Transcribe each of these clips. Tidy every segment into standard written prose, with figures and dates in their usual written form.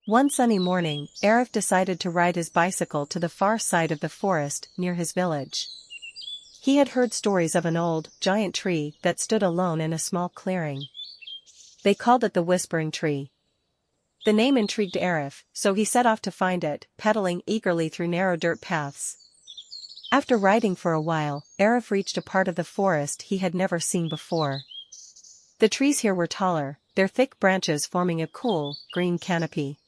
One sunny morning, Arif decided to ride his bicycle to the far side of the forest near his village. He had heard stories of an old, giant tree that stood alone in a small clearing. They called it the Whispering Tree. The name intrigued Arif, so he set off to find it, pedaling eagerly through narrow dirt paths. After riding for a while, Arif reached a part of the forest he had never seen before. The trees here were taller, their thick branches forming a cool, green canopy.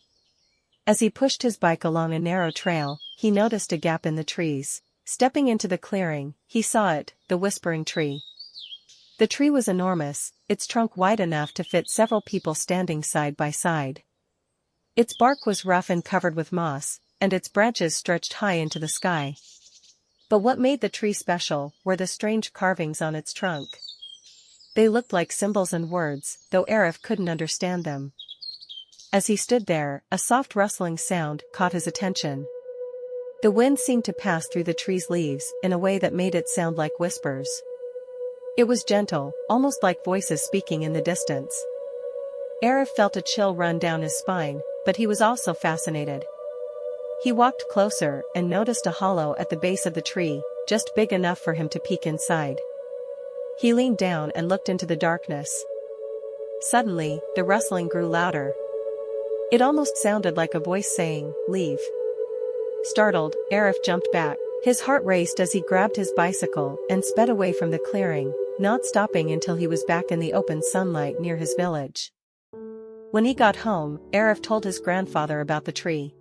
As he pushed his bike along a narrow trail, he noticed a gap in the trees. Stepping into the clearing, he saw it, the Whispering Tree. The tree was enormous, its trunk wide enough to fit several people standing side by side. Its bark was rough and covered with moss, and its branches stretched high into the sky. But what made the tree special were the strange carvings on its trunk. They looked like symbols and words, though Arif couldn't understand them. As he stood there, a soft rustling sound caught his attention. The wind seemed to pass through the tree's leaves in a way that made it sound like whispers. It was gentle, almost like voices speaking in the distance. Arif felt a chill run down his spine, but he was also fascinated. He walked closer and noticed a hollow at the base of the tree, just big enough for him to peek inside. He leaned down and looked into the darkness. Suddenly, the rustling grew louder. It almost sounded like a voice saying, "Leave." Startled, Arif jumped back. His heart raced as he grabbed his bicycle and sped away from the clearing, not stopping until he was back in the open sunlight near his village. When he got home, Arif told his grandfather about the tree.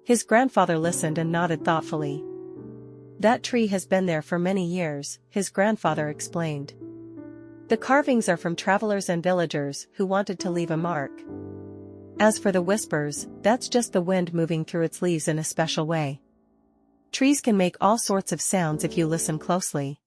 His grandfather listened and nodded thoughtfully. "That tree has been there for many years," his grandfather explained. "The carvings are from travelers and villagers who wanted to leave a mark. As for the whispers, that's just the wind moving through its leaves in a special way. Trees can make all sorts of sounds if you listen closely."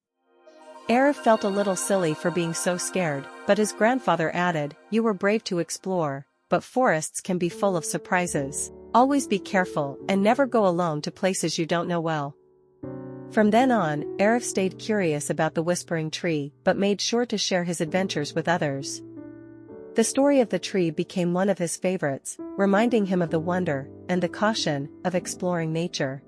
Arif felt a little silly for being so scared, but his grandfather added, "You were brave to explore, but forests can be full of surprises. Always be careful and never go alone to places you don't know well." From then on, Arif stayed curious about the Whispering Tree but made sure to share his adventures with others. The story of the tree became one of his favorites, reminding him of the wonder and the caution of exploring nature.